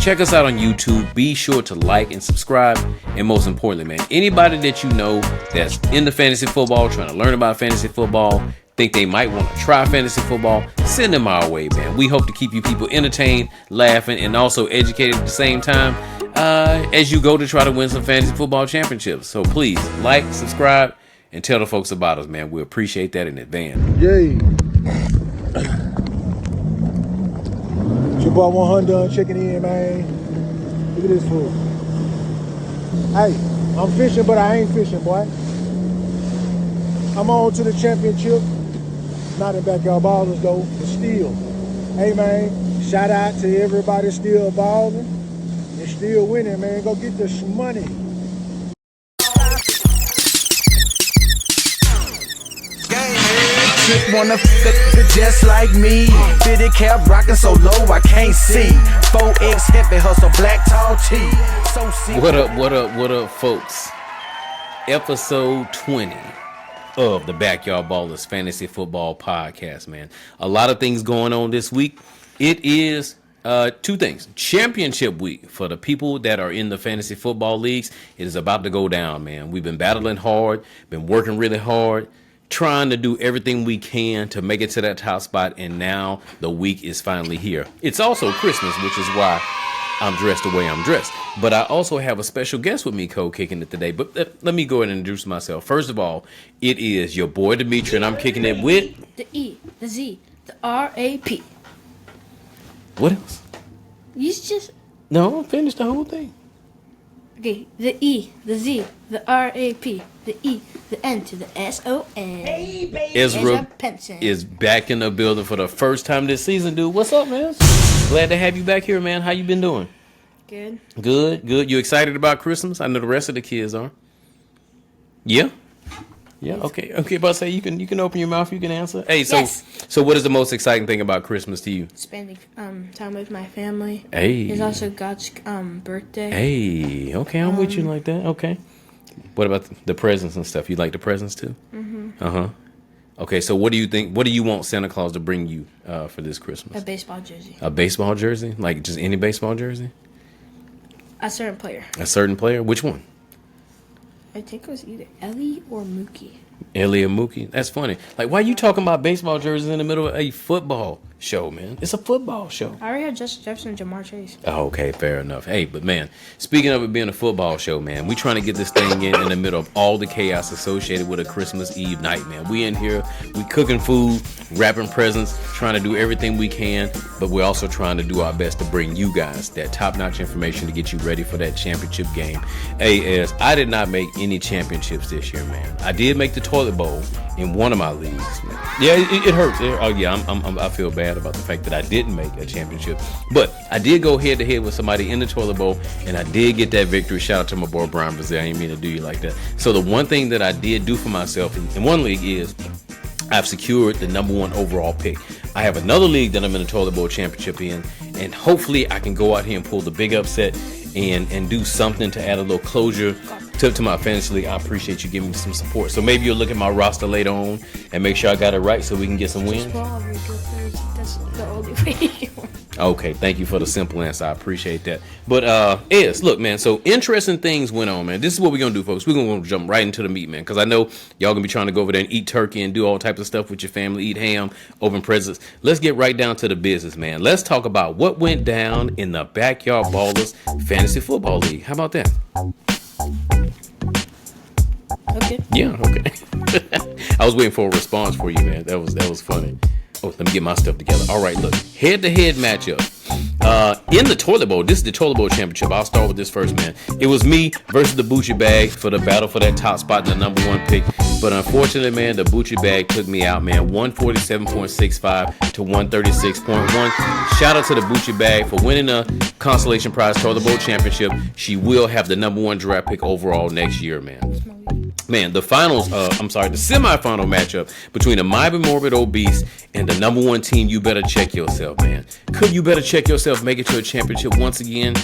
check us out on YouTube. Be sure to like and subscribe. And most importantly, man, anybody that you know that's into fantasy football, trying to learn about fantasy football, think they might want to try fantasy football, send them our way, man. We hope to keep you people entertained, laughing, and also educated at the same time as you go to try to win some fantasy football championships. So please like, subscribe, and tell the folks about us, man. We appreciate that in advance. Yay. It's your boy 100 checking in, man. Look at this fool. Hey, I'm fishing, but I ain't fishing, boy. I'm on to the championship. Not in Backyard Ballers, though, but still. Hey, man, shout out to everybody still balling and still winning, man. Go get this money. Chick wanna fit just like me. Fitted cap rockin' so low I can't see. 4X heavy hustle, black tall tee. So sick. What up, folks? Episode 20 of the Backyard Ballers Fantasy Football Podcast, man. A lot of things going on this week. It is two things. Championship week for the people that are in the fantasy football leagues. It is about to go down, man. We've been battling hard, been working really hard, trying to do everything we can to make it to that top spot, and now the week is finally here. It's also Christmas, which is why I'm dressed the way I'm dressed. But I also have a special guest with me co-kicking it today. But let me go ahead and introduce myself. First of all, it is your boy Demetrie, and I'm kicking it with the E, the Z, the R-A-P. What else? You just... No, finish the whole thing. Okay, the E, the Z, the R-A-P, the E, the N to the S-O-N. Hey, baby. Ezra is back in the building for the first time this season, dude. What's up, man? Glad to have you back here, man. How you been doing? Good. Good. You excited about Christmas? I know the rest of the kids are. Yeah? Yeah, okay. But I say you can open your mouth, you can answer. Hey, so what is the most exciting thing about Christmas to you? Spending time with my family. Hey. It's also God's birthday. Hey, okay, I'm with you like that. Okay. What about the presents and stuff? You like the presents too? Mm-hmm. Uh-huh. Okay, so what do you think? What do you want Santa Claus to bring you for this Christmas? A baseball jersey. A baseball jersey? Like just any baseball jersey? A certain player. A certain player? Which one? I think it was either Ellie or Mookie. Ellie or Mookie? That's funny. Like, why are you talking about baseball jerseys in the middle of a football show, man? It's a football show. I already had Justin Jefferson and Jamar Chase. Oh, okay, fair enough. Hey, but man, speaking of it being a football show, man, we trying to get this thing in the middle of all the chaos associated with a Christmas Eve night, man. We in here, we cooking food, wrapping presents, trying to do everything we can, but we're also trying to do our best to bring you guys that top-notch information to get you ready for that championship game. Hey, as I did not make any championships this year, man. I did make the toilet bowl in one of my leagues, man. Yeah, it hurts. I feel bad about the fact that I didn't make a championship, but I did go head to head with somebody in the toilet bowl, and I did get that victory. Shout out to my boy Brian Brazil. I didn't mean to do you like that. So the one thing that I did do for myself in one league is I've secured the #1 overall pick. I have another league that I'm in the toilet bowl championship in, and hopefully I can go out here and pull the big upset and do something to add a little closure to my fantasy league. I appreciate you giving me some support. So maybe you'll look at my roster later on and make sure I got it right so we can get some wins. That's the only way. Okay, thank you for the simple answer. I appreciate that. But look, man, so interesting things went on, man. This is what we're gonna do, folks. We're gonna jump right into the meat, man, because I know y'all gonna be trying to go over there and eat turkey and do all types of stuff with your family, eat ham, open presents. Let's get right down to the business, man. Let's talk about what went down in the Backyard Ballers Fantasy Football League. How about that? Okay. Yeah, okay. I was waiting for a response for you, man. That was funny. Oh, let me get my stuff together. All right, look. Head-to-head matchup. In the toilet bowl, this is the toilet bowl championship. I'll start with this first, man. It was me versus the Bucci Bag for the battle for that top spot in the #1 pick. But unfortunately, man, the Bucci Bag took me out, man. 147.65 to 136.1. Shout out to the Bucci Bag for winning a consolation prize toilet bowl championship. She will have the #1 draft pick overall next year, man. Man, the semifinal matchup between the Miami Morbid Obese and the #1 team, You Better Check Yourself, man. Could You Better Check Yourself make it to a championship once again?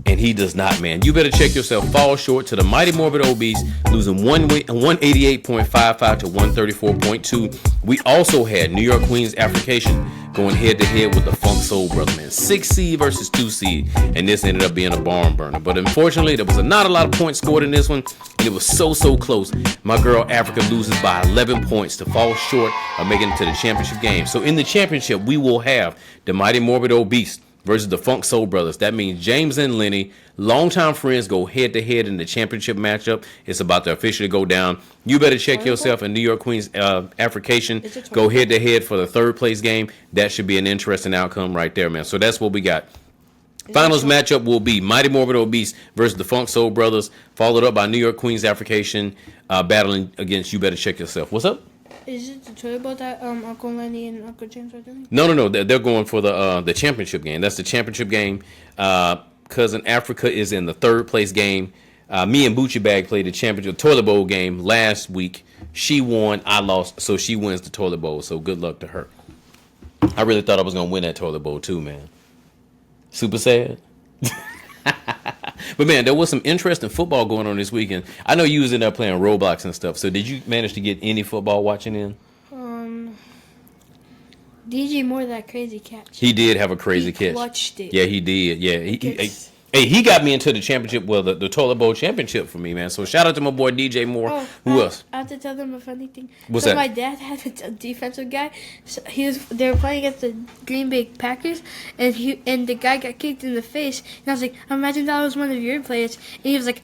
And he does not, man. You better check yourself. Fall short to the Mighty Morbid Obese, losing 188.55 to 134.2. We also had New York Queens Africation going head-to-head with the Funk Soul Brothers, man. 6 seed versus 2 seed. And this ended up being a barn burner. But unfortunately, there was not a lot of points scored in this one. And it was so close. My girl Africa loses by 11 points to fall short of making it to the championship game. So in the championship, we will have the Mighty Morbid Obese versus the Funk Soul Brothers. That means James and Lenny, longtime friends, go head-to-head in the championship matchup. It's about to officially go down. You better check yourself in New York Queens Africation. Go head-to-head for the third place game. That should be an interesting outcome right there, man. So that's what we got. Finals matchup will be Mighty Morbid Obese versus the Funk Soul Brothers, followed up by New York Queens Africation battling against You Better Check Yourself. What's up? Is it the toilet bowl that Uncle Lenny and Uncle James are doing? No. They're going for the championship game. That's the championship game. Cousin Africa is in the third place game. Me and Bucci Bag played the championship toilet bowl game last week. She won. I lost. So she wins the toilet bowl. So good luck to her. I really thought I was going to win that toilet bowl too, man. Super sad. But man, there was some interesting football going on this weekend. I know you was in there playing Roblox and stuff. So did you manage to get any football watching in? DJ Moore, that crazy catch. He did have a crazy catch. He clutched it. Yeah, he did. Yeah, he got me into the championship. Well, the toilet bowl championship for me, man. So shout out to my boy DJ Moore. Oh, Who else? I have to tell them a funny thing. What's so that? My dad had a defensive guy. So they were playing against the Green Bay Packers, and the guy got kicked in the face. And I was like, imagine that was one of your players. And he was like,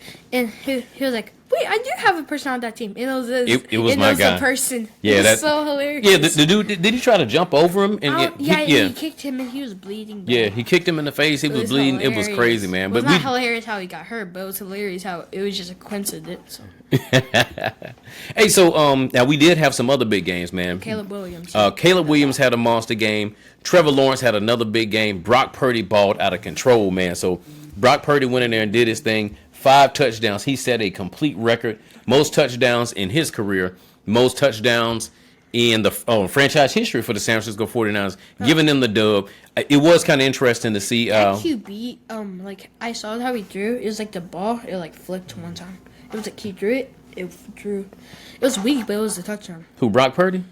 wait, I do have a person on that team. And it was my guy. A person. Yeah, it was that's so hilarious. Yeah, the dude, did he try to jump over him? And he kicked him and he was bleeding. Yeah, he kicked him in the face. He was bleeding. Hilarious. It was crazy, man. It was not hilarious how he got hurt, but it was hilarious how it was just a coincidence. Hey, so now we did have some other big games, man. Caleb Williams. Caleb Williams had a monster game. Trevor Lawrence had another big game. Brock Purdy balled out of control, man. So Brock Purdy went in there and did his thing. 5 touchdowns. He set a complete record. Most touchdowns in his career. Most touchdowns in the franchise history for the San Francisco 49ers. Giving them the dub. It was kind of interesting to see. QB, I saw how he threw. It was like the ball, it flipped one time. It was like he threw it. It was weak, but it was a touchdown. Who, Brock Purdy?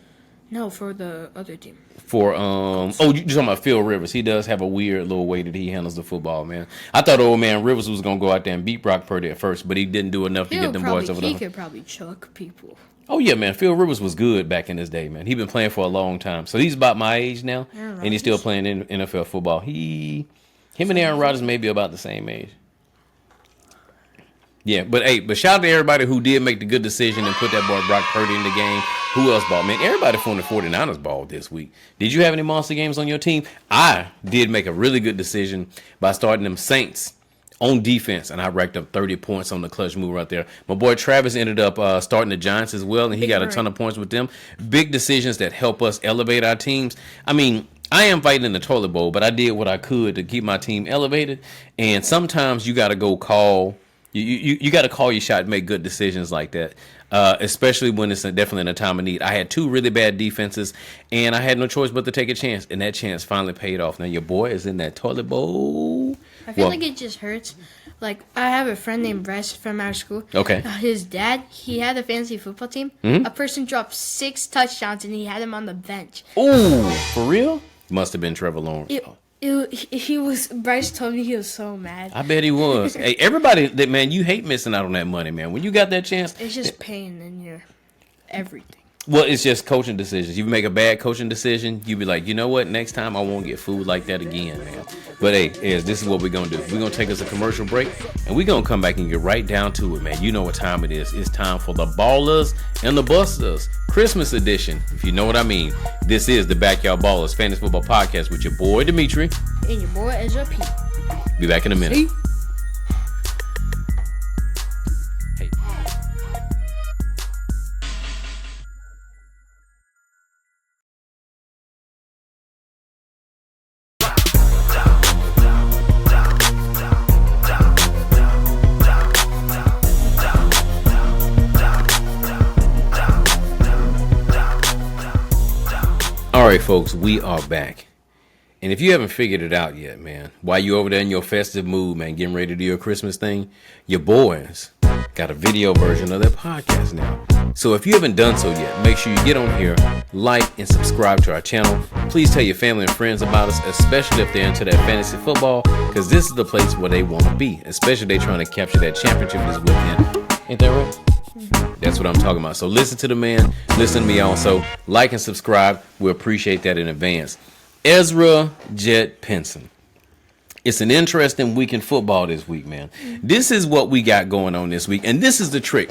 No, for the other team. You're talking about Phil Rivers. He does have a weird little way that he handles the football, man. I thought old man Rivers was gonna go out there and beat Brock Purdy at first, but he didn't do enough to get them boys over there. He could probably choke people. Oh yeah, man. Phil Rivers was good back in his day, man. He's been playing for a long time, so he's about my age now, and he's still playing in NFL football. Him and Aaron Rodgers may be about the same age. Yeah, but shout out to everybody who did make the good decision and put that boy Brock Purdy in the game. Who else balled? Man, everybody from the 49ers balled this week. Did you have any monster games on your team? I did make a really good decision by starting them Saints on defense, and I racked up 30 points on the clutch move right there. My boy Travis ended up starting the Giants as well, and he got a ton of points with them. Big decisions that help us elevate our teams. I mean, I am fighting in the toilet bowl, but I did what I could to keep my team elevated, and sometimes you got to go call. You got to call your shot and make good decisions like that, especially when it's definitely in a time of need. I had 2 really bad defenses, and I had no choice but to take a chance, and that chance finally paid off. Now, your boy is in that toilet bowl. I feel like it just hurts. Like, I have a friend named Bryce from our school. Okay. His dad, he had a fantasy football team. Mm-hmm. A person dropped 6 touchdowns, and he had him on the bench. Ooh, for real? Must have been Trevor Lawrence. Bryce told me he was so mad. I bet he was. Hey, everybody, man, you hate missing out on that money, man. When you got that chance. It's just pain in your everything. Well, it's just coaching decisions. You make a bad coaching decision, you be like, you know what? Next time I won't get food like that again, man. But hey, this is what we're going to do. We're going to take us a commercial break, and we're going to come back and get right down to it, man. You know what time it is. It's time for the Ballers and the Bustas Christmas edition, if you know what I mean. This is the Backyard Ballers Fantasy Football Podcast with your boy, Demetrie. And your boy, Ezra P. Be back in a minute. See? All right, folks, we are back. And if you haven't figured it out yet, man, while you over there in your festive mood, man, getting ready to do your Christmas thing, your boys got a video version of their podcast now. So if you haven't done so yet, make sure you get on here, like, and subscribe to our channel. Please tell your family and friends about us, especially if they're into that fantasy football, because this is the place where they want to be, especially if they're trying to capture that championship this weekend. Ain't that right? That's what I'm talking about. So listen to the man, listen to me also, like and subscribe. We appreciate that in advance. Ezra Jet Pinson. It's an interesting week in football this week, man. This is what we got going on this week, and this is the trick,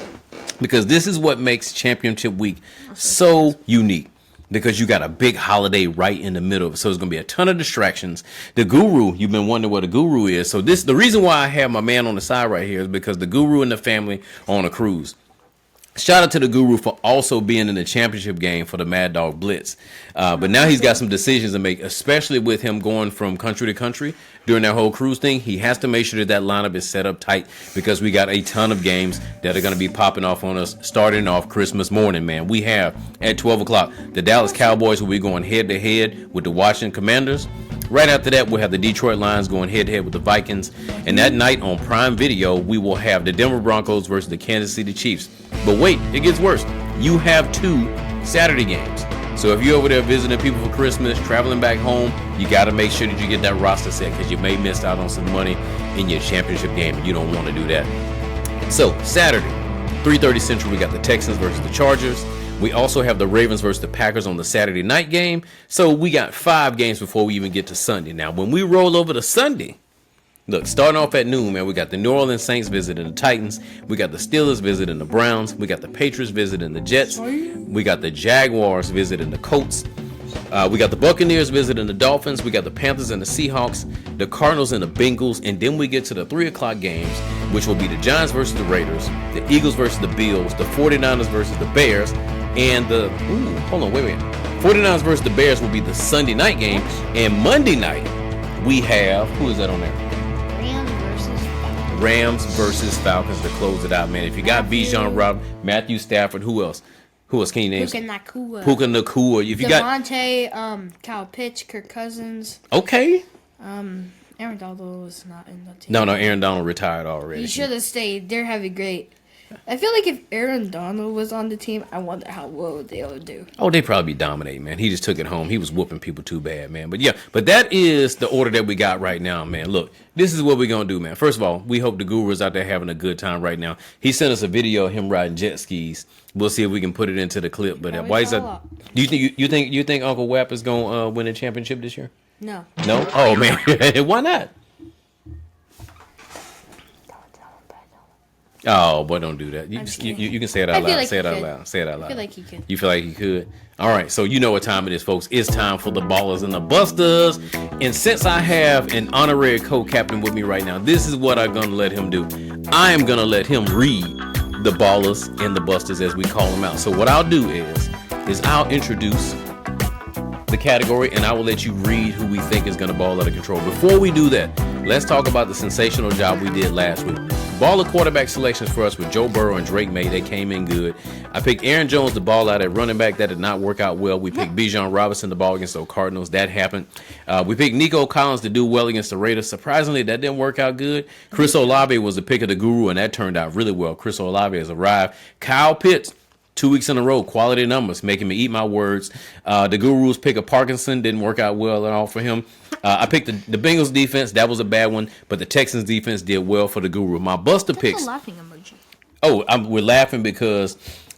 because this is what makes championship week so unique, because you got a big holiday right in the middle of it. So there's going to be a ton of distractions. The guru, you've been wondering what a guru is. So the reason why I have my man on the side right here is because the guru and the family are on a cruise. Shout out to the guru for also being in the championship game for the Mad Dog Blitz. But now he's got some decisions to make, especially with him going from country to country during that whole cruise thing. He has to make sure that lineup is set up tight, because we got a ton of games that are going to be popping off on us starting off Christmas morning, man. We have at 12 o'clock, the Dallas Cowboys will be going head to head with the Washington Commanders. Right after that, we'll have the Detroit Lions going head-to-head with the Vikings. And that night on Prime Video, we will have the Denver Broncos versus the Kansas City Chiefs. But wait, it gets worse. You have 2 Saturday games. So if you're over there visiting people for Christmas, traveling back home, you got to make sure that you get that roster set, because you may miss out on some money in your championship game, and you don't want to do that. So Saturday, 3:30 Central, we got the Texans versus the Chargers. We also have the Ravens versus the Packers on the Saturday night game. So we got 5 games before we even get to Sunday. Now, when we roll over to Sunday, look, starting off at noon, man, we got the New Orleans Saints visiting the Titans. We got the Steelers visiting the Browns. We got the Patriots visiting the Jets. We got the Jaguars visiting the Colts. We got the Buccaneers visiting the Dolphins. We got the Panthers and the Seahawks, the Cardinals and the Bengals. And then we get to the 3 o'clock games, which will be the Giants versus the Raiders, the Eagles versus the Bills, the 49ers versus the Bears. And the 49ers versus the Bears will be the Sunday night game. And Monday night, we have, who is that on there? Rams versus Falcons to close it out, man. If you got Bijan Robinson, Matthew Stafford, who else? Who else can you name? Puka Nacua. If you Devontae, Kyle Pitts, Kirk Cousins. Okay. Aaron Donald was not in the team. No, Aaron Donald retired already. He should have stayed. They're having great. I feel like if Aaron Donald was on the team, I wonder how well they would do. Oh, they'd probably be dominating, man. He just took it home. He was whooping people too bad, man. But yeah, but that is the order that we got right now, man. Look, this is what we're going to do, man. First of all, we hope the guru is out there having a good time right now. He sent us a video of him riding jet skis. We'll see if we can put it into the clip. But why is that? Do you think Uncle Wap is going to win a championship this year? No. No? Oh, man. Why not? Oh, boy, don't do that. You can say it out loud. Say it out loud. Say it out loud. I feel like he could. You feel like he could? All right, so you know what time it is, folks. It's time for the Ballers and the Bustas. And since I have an honorary co-captain with me right now, this is what I'm going to let him do. I am going to let him read the Ballers and the Bustas, as we call them out. So what I'll do is I'll introduce the category, and I will let you read who we think is going to ball out of control. Before we do that, let's talk about the sensational job we did last week. Baller quarterback selections for us with Joe Burrow and Drake May. They came in good. I picked Aaron Jones to ball out at running back. That did not work out well. We picked Bijan Robinson to ball against the Cardinals. That happened. We picked Nico Collins to do well against the Raiders. Surprisingly, that didn't work out good. Chris Olave was the pick of the guru, and that turned out really well. Chris Olave has arrived. Kyle Pitts, 2 weeks in a row, quality numbers, making me eat my words. The Guru's pick of Parkinson didn't work out well at all for him. I picked the Bengals defense. That was a bad one, but the Texans defense did well for the Guru. My Buster picks. That's a laughing emoji. Oh, we're laughing because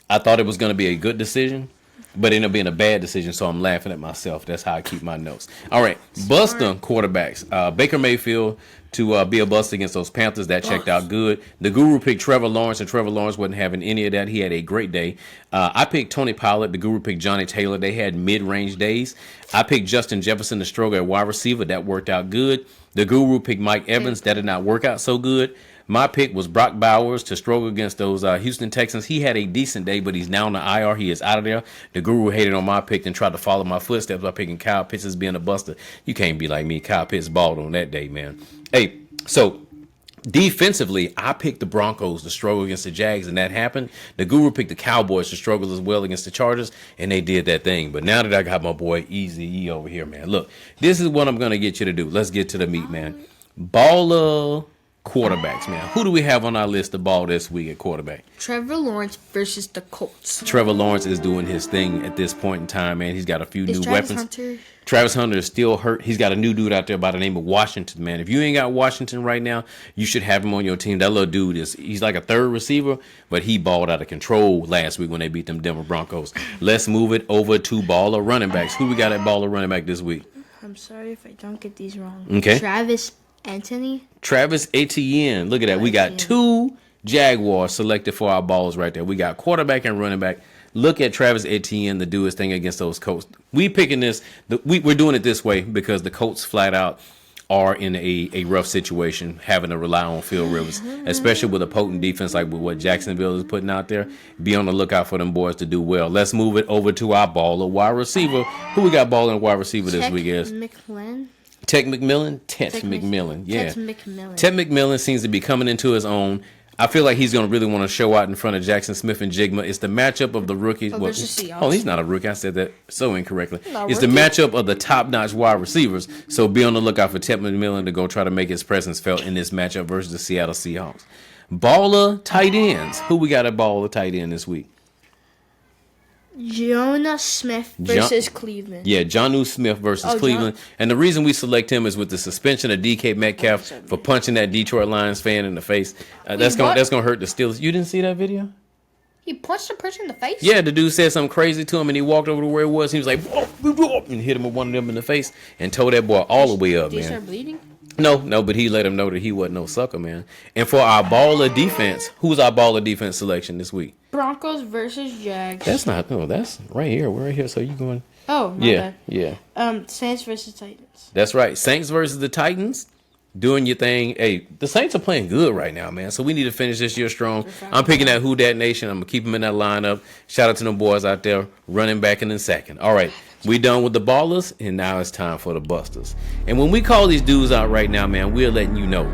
I thought it was going to be a good decision, but it ended up being a bad decision, so I'm laughing at myself. That's how I keep my notes. All right, Buster quarterbacks. Baker Mayfield to be a bust against those Panthers. That checked out good. The Guru picked Trevor Lawrence, and Trevor Lawrence wasn't having any of that. He had a great day. I picked Tony Pollard. The Guru picked Johnny Taylor. They had mid-range days. I picked Justin Jefferson to struggle at wide receiver. That worked out good. The Guru picked Mike Evans. That did not work out so good. My pick was Brock Bowers to struggle against those Houston Texans. He had a decent day, but he's now on the IR. He is out of there. The Guru hated on my pick and tried to follow my footsteps by picking Kyle Pitts as being a buster. You can't be like me. Kyle Pitts balled on that day, man. Hey, so Defensively, I picked the Broncos to struggle against the Jags, and that happened. The Guru picked the Cowboys to struggle as well against the Chargers, and they did that thing. But now that I got my boy Easy E over here, man, look, this is what I'm going to get you to do. Let's get to the meat, man. Baller quarterbacks, man. Who do we have on our list to ball this week at quarterback? Trevor Lawrence versus the Colts. Trevor Lawrence is doing his thing at this point in time, man. He's got a few new Travis weapons. Hunter? Travis Hunter is still hurt. He's got a new dude out there by the name of Washington, man. If you ain't got Washington right now, you should have him on your team. That little dude he's like a third receiver, but he balled out of control last week when they beat them Denver Broncos. Let's move it over to baller running backs. Who we got at baller running back this week? I'm sorry if I don't get these wrong. Okay. Travis Etienne. Look at that. We got 2 Jaguars selected for our balls right there. We got quarterback and running back. Look at Travis Etienne to do his thing against those Colts. We picking this. We're doing it this way because the Colts flat out are in a rough situation, having to rely on Phil Rivers, especially with a potent defense like with what Jacksonville is putting out there. Be on the lookout for them boys to do well. Let's move it over to our baller wide receiver. Who we got balling wide receiver this week is? Ted McMillan. Yeah. Ted McMillan seems to be coming into his own. I feel like he's going to really want to show out in front of Jackson Smith and Jigma. It's the matchup of the rookies. He's not a rookie. I said that so incorrectly. It's the matchup of the top-notch wide receivers. So be on the lookout for Ted McMillan to go try to make his presence felt in this matchup versus the Seattle Seahawks. Baller tight ends. Who we got at baller tight end this week? Jonnu Smith versus Cleveland. Yeah, Jonnu Smith versus Cleveland. And the reason we select him is with the suspension of DK Metcalf for punching that Detroit Lions fan in the face. That's gonna hurt the Steelers. You didn't see that video? He punched a person in the face? Yeah, the dude said something crazy to him, and he walked over to where it was. He was like, and hit him with one of them in the face and tore that boy all the way up, man. Did he start bleeding? No, but he let him know that he wasn't no sucker, man. And for our baller defense, who's our baller defense selection this week? Broncos versus Jags. That's right here. We're right here. So you going? Oh, yeah. Saints versus Titans. That's right. Saints versus the Titans. Doing your thing. Hey, the Saints are playing good right now, man. So we need to finish this year strong. I'm picking that Who Dat Nation. I'm going to keep them in that lineup. Shout out to them boys out there running back and then second. All right. We done with the ballers, and now it's time for the busters. And when we call these dudes out right now, man, we're letting you know.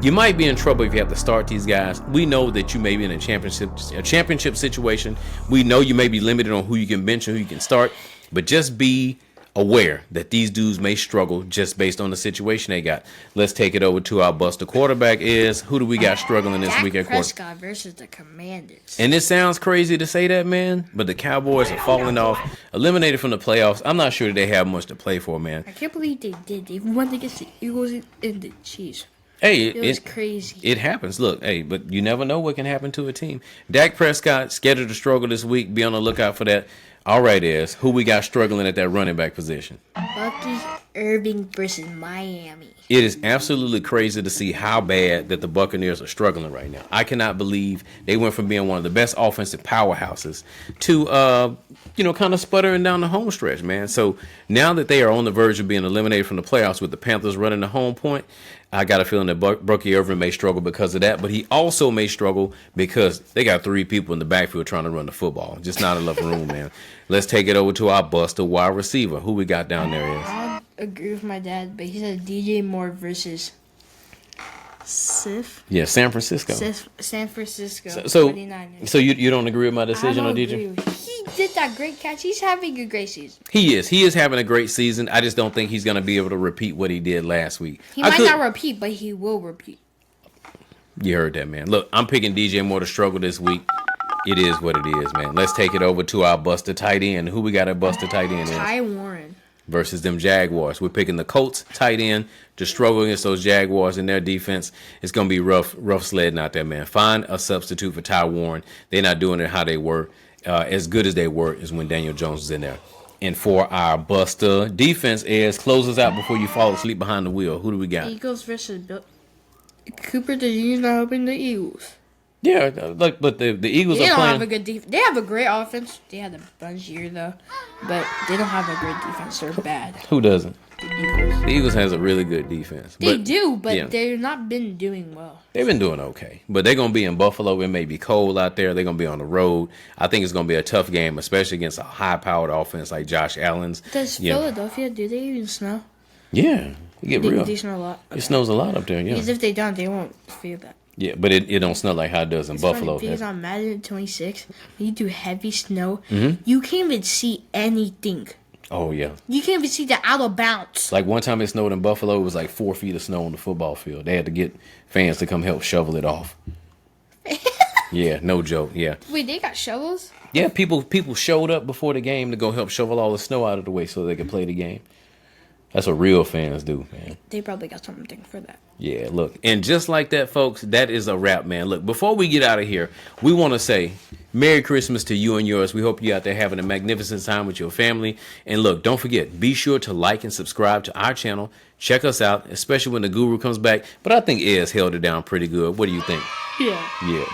You might be in trouble if you have to start these guys. We know that you may be in a championship situation. We know you may be limited on who you can bench and who you can start. But just be aware that these dudes may struggle just based on the situation they got. Let's take it over to our buster. Quarterback is, who do we got struggling this week at quarterback? Prescott versus the Commanders. And it sounds crazy to say that, man, but the Cowboys are falling off, eliminated from the playoffs. I'm not sure that they have much to play for, man. I can't believe they did. They won against the Eagles and the Chiefs. Hey, it was crazy. It happens. Look, hey, but you never know what can happen to a team. Dak Prescott scheduled to struggle this week. Be on the lookout for that. All right, is who we got struggling at that running back position? Bucky Irving versus Miami. It is absolutely crazy to see how bad that the Buccaneers are struggling right now. I cannot believe they went from being one of the best offensive powerhouses to, kind of sputtering down the home stretch, man. So now that they are on the verge of being eliminated from the playoffs with the Panthers running the home point, I got a feeling that Bucky Irving may struggle because of that, but he also may struggle because they got 3 people in the backfield trying to run the football. Just not enough room, man. Let's take it over to our buster wide receiver. Who we got down there is? I agree with my dad, but he said DJ Moore versus Sif. Yeah, San Francisco. San Francisco. So 49ers. So you don't agree with my decision on DJ? He did that great catch. He's having a great season. He is having a great season. I just don't think he's going to be able to repeat what he did last week. He might not repeat, but he will repeat. You heard that, man. Look, I'm picking DJ Moore to struggle this week. It is what it is, man. Let's take it over to our buster tight end. Who we got at buster tight end? Ty Warren. Versus them Jaguars. We're picking the Colts tight end to struggle against those Jaguars in their defense. It's going to be rough sledding out there, man. Find a substitute for Ty Warren. They're not doing it how they were. As good as they were is when Daniel Jones was in there. And for our buster defense is closes out before you fall asleep behind the wheel. Who do we got? Eagles versus Bill. Cooper DeJean's not helping the Eagles. Yeah, but the Eagles are playing. Have a good defense. They have a great offense. They had a bunch year though, but they don't have a great defense. They're bad. Who doesn't? The Eagles. The Eagles has a really good defense. They do, but they've not been doing well. They've been doing okay, but they're gonna be in Buffalo. It may be cold out there. They're gonna be on the road. I think it's gonna be a tough game, especially against a high-powered offense like Josh Allen's. Does Philadelphia? Do they even snow? Yeah, you get real. They snow a lot. It snows a lot up there. Yeah. Because if they don't, they won't feel that. Yeah, but it don't snow like how it does in It's Buffalo. funny because on Madden 26, when you do heavy snow, you can't even see anything. Oh yeah. You can't even see the out of bounds. Like one time it snowed in Buffalo, it was like 4 feet of snow on the football field. They had to get fans to come help shovel it off. Yeah, no joke. Yeah. Wait, they got shovels? Yeah, people showed up before the game to go help shovel all the snow out of the way so they could play the game. That's what real fans do, man. They probably got something for that. Yeah, look. And just like that, folks, that is a wrap, man. Look, before we get out of here, we want to say Merry Christmas to you and yours. We hope you out there having a magnificent time with your family. And look, don't forget, be sure to like and subscribe to our channel. Check us out, especially when the guru comes back. But I think Ez held it down pretty good. What do you think? Yeah. Yeah.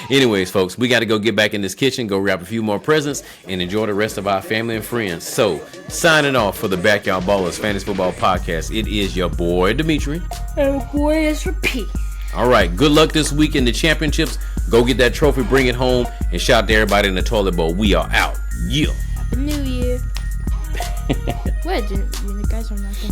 Anyways, folks, we got to go get back in this kitchen, go wrap a few more presents, and enjoy the rest of our family and friends. So, signing off for the Backyard Ballers Fantasy Football Podcast, it is your boy, Demetrie. Oh boy, it's for P. All right, good luck this week in the championships. Go get that trophy, bring it home, and shout to everybody in the toilet bowl. We are out. Yeah. Happy New Year. What? The guys are nothing.